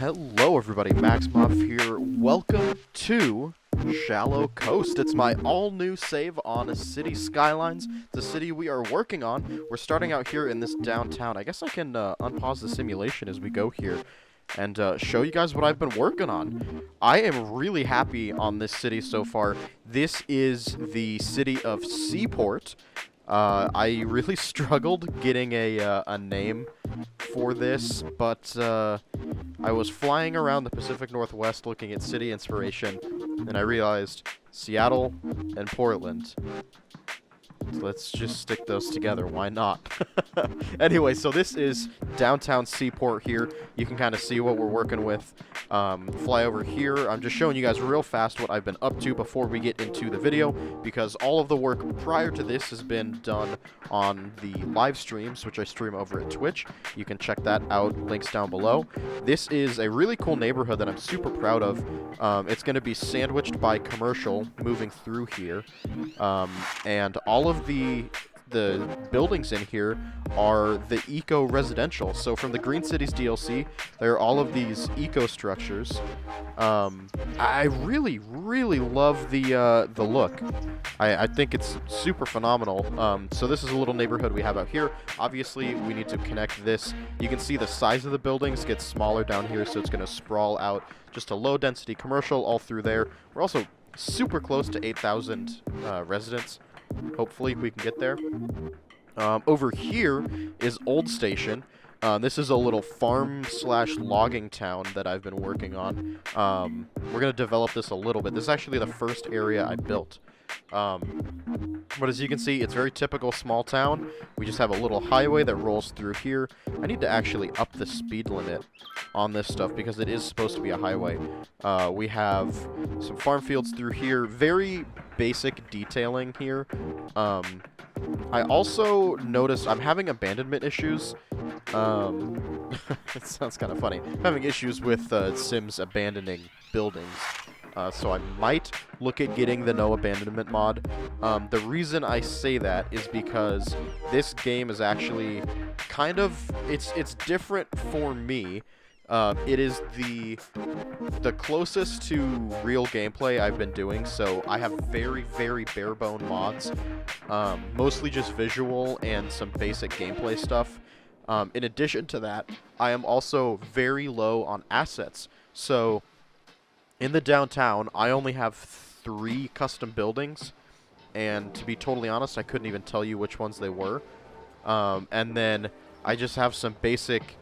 Hello everybody, Maxmov here. Welcome to Shallow Coast. It's my all-new save on Cities Skylines, the city we are working on. We're starting out here in this downtown. I guess I can unpause the simulation as we go here and show you guys what I've been working on. I am really happy on this city so far. This is the city of Seaport. I really struggled getting a name for this, but I was flying around the Pacific Northwest looking at city inspiration, and I realized Seattle and Portland. So let's just stick those together. Why not? Anyway, so this is downtown Seaport here. You can kind of see what we're working with. Fly over here. I'm just showing you guys real fast what I've been up to before we get into the video, because all of the work prior to this has been done on the live streams, which I stream over at Twitch. You can check that out. Links down below. This is a really cool neighborhood that I'm super proud of. It's going to be sandwiched by commercial moving through here. And all of the buildings in here are the eco-residential. So from the Green Cities DLC, there are all of these eco-structures. I really, really love the look. I think it's super phenomenal. So this is a little neighborhood we have out here. Obviously, we need to connect this. You can see the size of the buildings gets smaller down here, so it's going to sprawl out just a low-density commercial all through there. We're also super close to 8,000 residents. Hopefully we can get there. Over here is Old Station. This is a little farm/logging town that I've been working on. We're going to develop this a little bit. This is actually the first area I built. But as you can see, it's very typical small town. We just have a little highway that rolls through here. I need to actually up the speed limit on this stuff because it is supposed to be a highway. We have some farm fields through here. Very basic detailing here. I also noticed I'm having abandonment issues. It sounds kind of funny. I'm having issues with Sims abandoning buildings. So I might look at getting the no abandonment mod. The reason I say that is because this game is actually kind of, it's different for me. It is the closest to real gameplay I've been doing, so I have very, very bare-bone mods. Mostly just visual and some basic gameplay stuff. In addition to that, I am also very low on assets. So in the downtown, I only have 3 custom buildings, and to be totally honest, I couldn't even tell you which ones they were. And then I just have some basic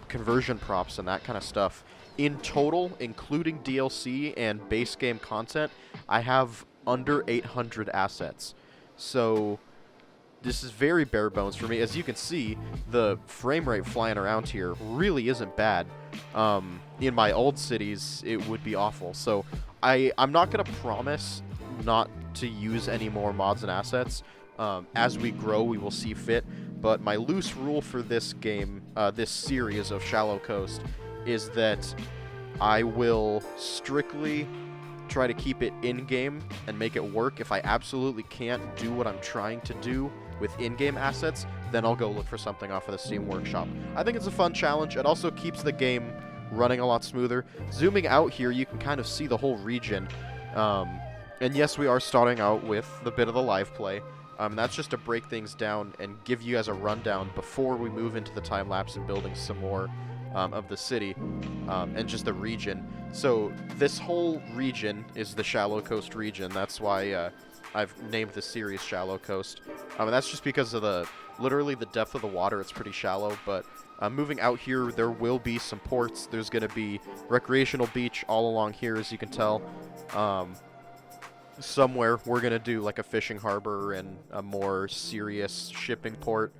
conversion props and that kind of stuff. In total, including DLC and base game content, I have under 800 assets. So this is very bare bones for me. As you can see, the frame rate flying around here really isn't bad. In my old cities, it would be awful. So I'm not going to promise not to use any more mods and assets. As we grow, we will see fit. But my loose rule for this game, this series of Shallow Coast, is that I will strictly try to keep it in-game and make it work. If I absolutely can't do what I'm trying to do with in-game assets, then I'll go look for something off of the Steam Workshop. I think it's a fun challenge. It also keeps the game running a lot smoother. Zooming out here, you can kind of see the whole region. And yes, we are starting out with the bit of the live play. That's just to break things down and give you guys a rundown before we move into the time lapse and building some more of the city and just the region. So this whole region is the Shallow Coast region. That's why I've named the series Shallow Coast. And that's just because of literally the depth of the water. It's pretty shallow, but moving out here, there will be some ports. There's going to be recreational beach all along here, as you can tell. Somewhere we're going to do like a fishing harbor and a more serious shipping port,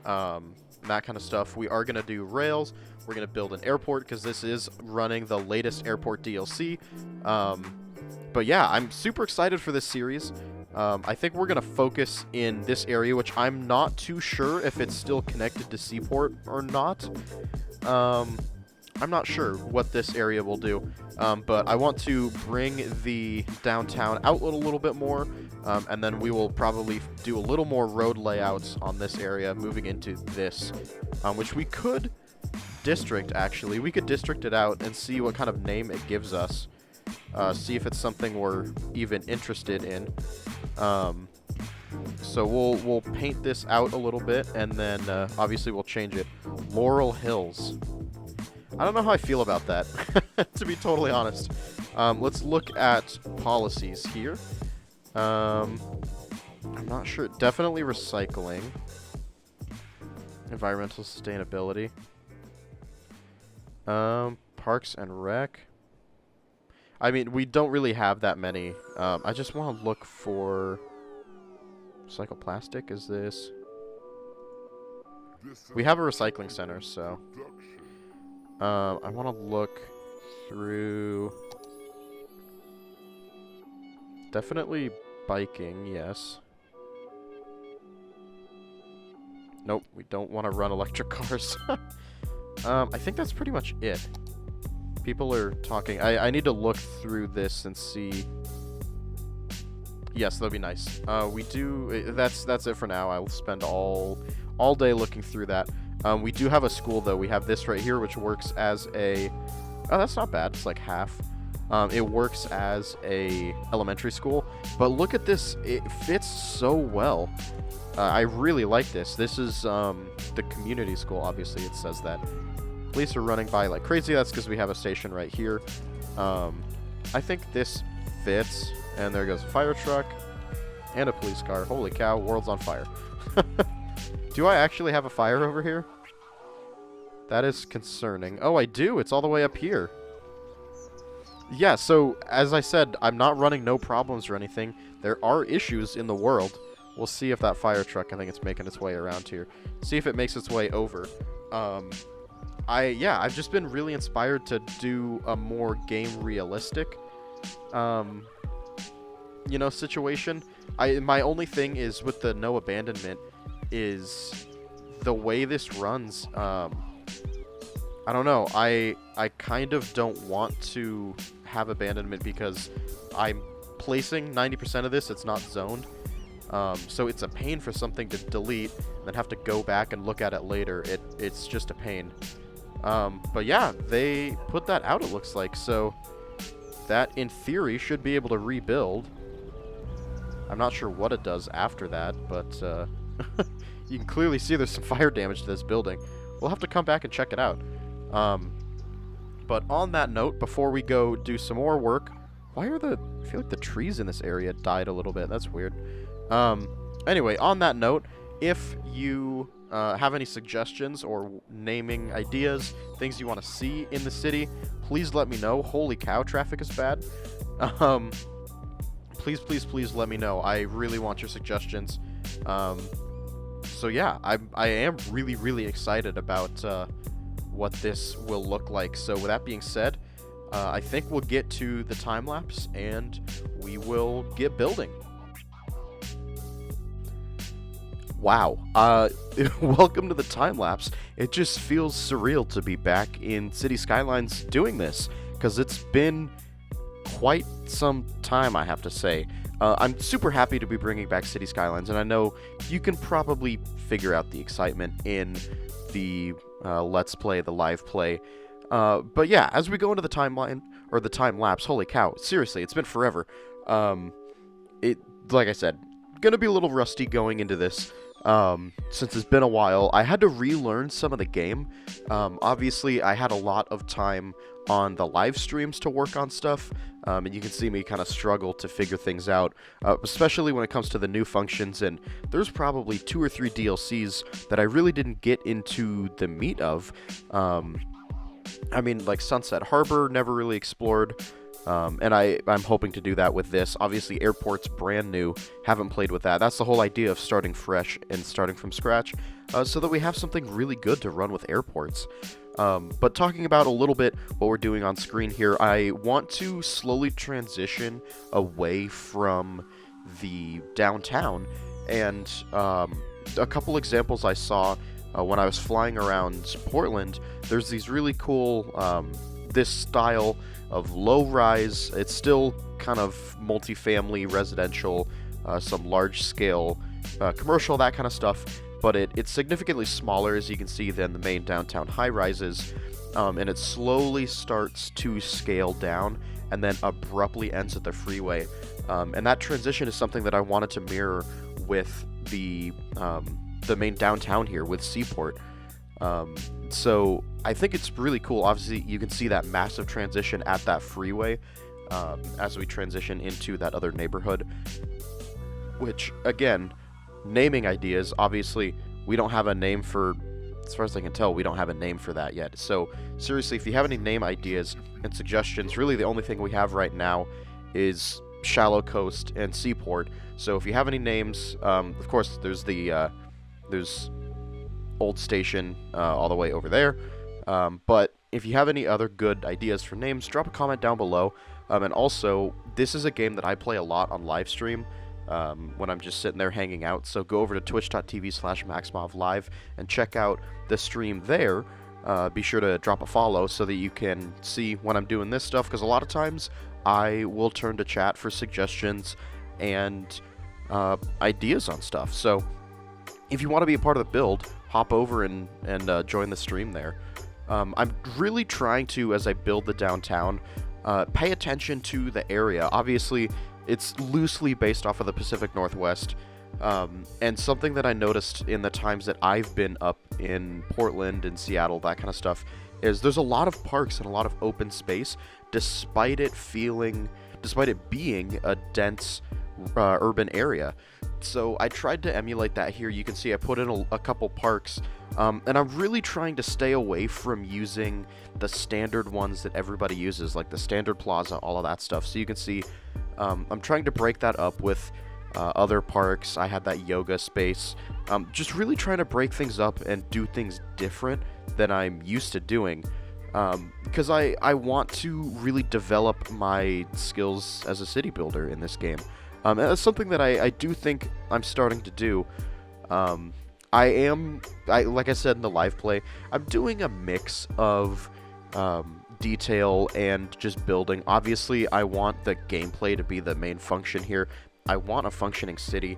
that kind of stuff. We are going to do rails. We're going to build an airport because this is running the latest airport DLC. But yeah, I'm super excited for this series. I think we're going to focus in this area, which I'm not too sure if it's still connected to Seaport or not. I'm not sure what this area will do, but I want to bring the downtown out a little bit more, and then we will probably do a little more road layouts on this area moving into this, which we could district, actually. We could district it out and see what kind of name it gives us. See if it's something we're even interested in. So we'll paint this out a little bit, and then obviously we'll change it. Laurel Hills. I don't know how I feel about that, to be totally honest. Let's look at policies here. I'm not sure. Definitely recycling. Environmental sustainability. Parks and rec. I mean, we don't really have that many. I just want to look for... Recycle plastic, is this... We have a recycling center, so... I want to look through... Definitely biking, yes. Nope, we don't want to run electric cars. I think that's pretty much it. People are talking. I need to look through this and see... Yes, that'd be nice. We do... That's it for now. I'll spend all day looking through that. We do have a school, though. We have this right here, which works as a... Oh, that's not bad. It's like half. It works as a elementary school. But look at this. It fits so well. I really like this. This is the community school. Obviously, it says that. Police are running by like crazy. That's because we have a station right here. I think this fits. And there goes a fire truck and a police car. Holy cow, world's on fire. Do I actually have a fire over here? That is concerning. Oh, I do. It's all the way up here. Yeah, so as I said, I'm not running no problems or anything. There are issues in the world. We'll see if that fire truck, I think it's making its way around here. See if it makes its way over. I've just been really inspired to do a more game realistic situation. My only thing is with the no abandonment is the way this runs. I don't know. I kind of don't want to have abandonment because I'm placing 90% of this. It's not zoned. So it's a pain for something to delete and then have to go back and look at it later. It's just a pain. But yeah, they put that out, it looks like. So that, in theory, should be able to rebuild. I'm not sure what it does after that, but you can clearly see there's some fire damage to this building. We'll have to come back and check it out. But on that note, before we go do some more work, I feel like the trees in this area died a little bit. That's weird. Anyway, on that note, if you have any suggestions or naming ideas, things you want to see in the city, please let me know. Holy cow, traffic is bad. Please let me know. I really want your suggestions. So yeah, I am really excited about what this will look like. So with that being said, I think we'll get to the time lapse and we will get building. Wow. Welcome to the time lapse. It just feels surreal to be back in Cities Skylines doing this, because it's been quite some time, I have to say. I'm super happy to be bringing back Cities Skylines, and I know you can probably figure out the excitement in the Let's Play, the live play. But yeah, as we go into the timeline, or the time lapse, holy cow, seriously, it's been forever. Like I said, gonna be a little rusty going into this. Since it's been a while, I had to relearn some of the game. Obviously, I had a lot of time on the live streams to work on stuff, and you can see me kind of struggle to figure things out, especially when it comes to the new functions, and there's probably 2 or 3 DLCs that I really didn't get into the meat of. I mean, like Sunset Harbor, never really explored. And I'm hoping to do that with this. Obviously, Airport's brand new. Haven't played with that. That's the whole idea of starting fresh and starting from scratch, so that we have something really good to run with Airports. But talking about a little bit what we're doing on screen here, I want to slowly transition away from the downtown. And a couple examples I saw when I was flying around Portland, there's these really cool, this style of low-rise, it's still kind of multifamily, residential, some large-scale commercial, that kind of stuff. but it's significantly smaller, as you can see, than the main downtown high-rises, and it slowly starts to scale down and then abruptly ends at the freeway. And that transition is something that I wanted to mirror with the main downtown here, with Seaport. So I think it's really cool. Obviously, you can see that massive transition at that freeway as we transition into that other neighborhood, which, again, naming ideas. Obviously, we don't have a name for, as far as I can tell, we don't have a name for that yet. So seriously, if you have any name ideas and suggestions, really the only thing we have right now is Shallow Coast and Seaport. So if you have any names, of course, there's Old Station all the way over there. But if you have any other good ideas for names, drop a comment down below. And also, this is a game that I play a lot on live stream when I'm just sitting there hanging out. So go over to twitch.tv/MaxmovLive and check out the stream there. Be sure to drop a follow so that you can see when I'm doing this stuff, because a lot of times I will turn to chat for suggestions and ideas on stuff. So if you want to be a part of the build, hop over and join the stream there. I'm really trying to, as I build the downtown, pay attention to the area. Obviously, it's loosely based off of the Pacific Northwest, and something that I noticed in the times that I've been up in Portland and Seattle, that kind of stuff, is there's a lot of parks and a lot of open space, despite it being a dense urban area. So I tried to emulate that here. You can see I put in a couple parks, and I'm really trying to stay away from using the standard ones that everybody uses, like the standard plaza, all of that stuff. So you can see I'm trying to break that up with other parks. I had that yoga space. Just really trying to break things up and do things different than I'm used to doing, because I want to really develop my skills as a city builder in this game. And that's something that I do think I'm starting to do. Like I said in the live play, I'm doing a mix of detail and just building. Obviously, I want the gameplay to be the main function here. I want a functioning city,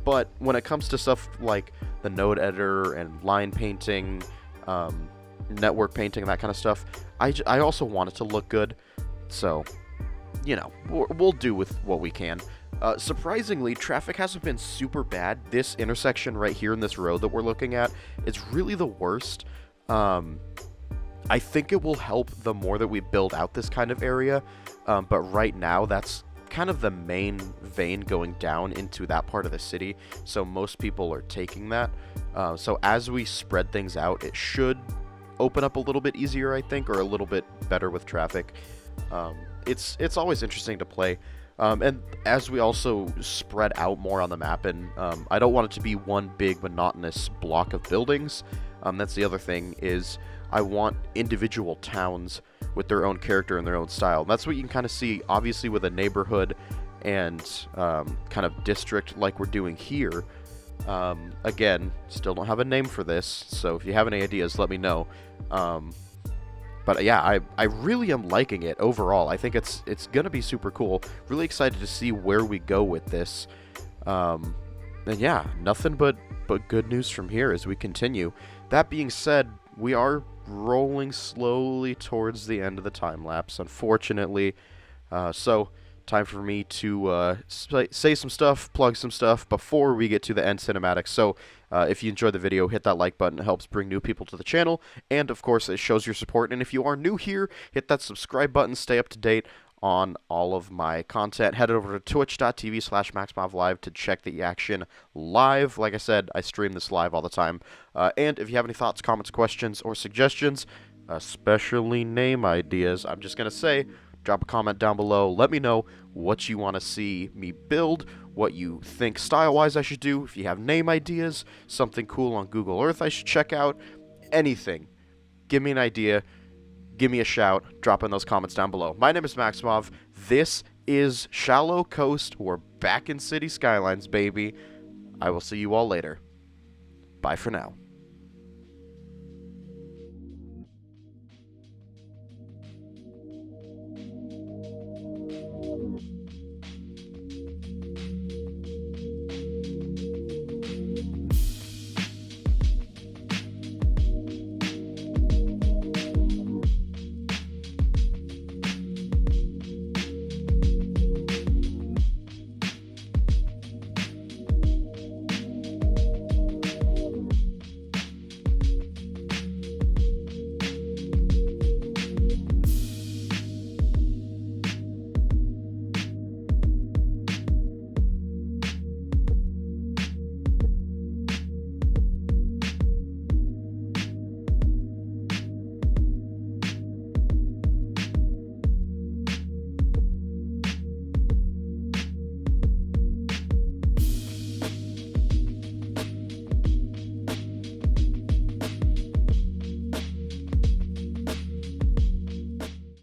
but when it comes to stuff like the node editor and line painting, network painting, that kind of stuff, I also want it to look good. So, you know, we'll do with what we can. Surprisingly, traffic hasn't been super bad. This intersection right here in this road that we're looking at is really the worst. I think it will help the more that we build out this kind of area, but right now that's kind of the main vein going down into that part of the city, so most people are taking that. So as we spread things out, it should open up a little bit easier, I think, or a little bit better with traffic. It's always interesting to play. And as we also spread out more on the map, and I don't want it to be one big monotonous block of buildings. That's the other thing, is I want individual towns with their own character and their own style. And that's what you can kind of see, obviously, with a neighborhood and kind of district like we're doing here. Again, still don't have a name for this, so if you have any ideas, let me know. But yeah, I really am liking it overall. I think it's gonna be super cool. Really excited to see where we go with this. And yeah, nothing but good news from here as we continue. That being said, we are rolling slowly towards the end of the time lapse, unfortunately. So time for me to say some stuff, plug some stuff before we get to the end cinematic. So if you enjoyed the video, hit that like button. It helps bring new people to the channel, and of course it shows your support. And if you are new here, hit that subscribe button. Stay up to date on all of my content. Head over to twitch.tv/MaxmovLive to check the action live. Like I said, I stream this live all the time. And if you have any thoughts, comments, questions, or suggestions, especially name ideas, I'm just going to say, drop a comment down below. Let me know what you want to see me build, what you think style-wise I should do. If you have name ideas, something cool on Google Earth I should check out, anything. Give me an idea. Give me a shout. Drop in those comments down below. My name is Maxmov. This is Shallow Coast. We're back in Cities Skylines, baby. I will see you all later. Bye for now.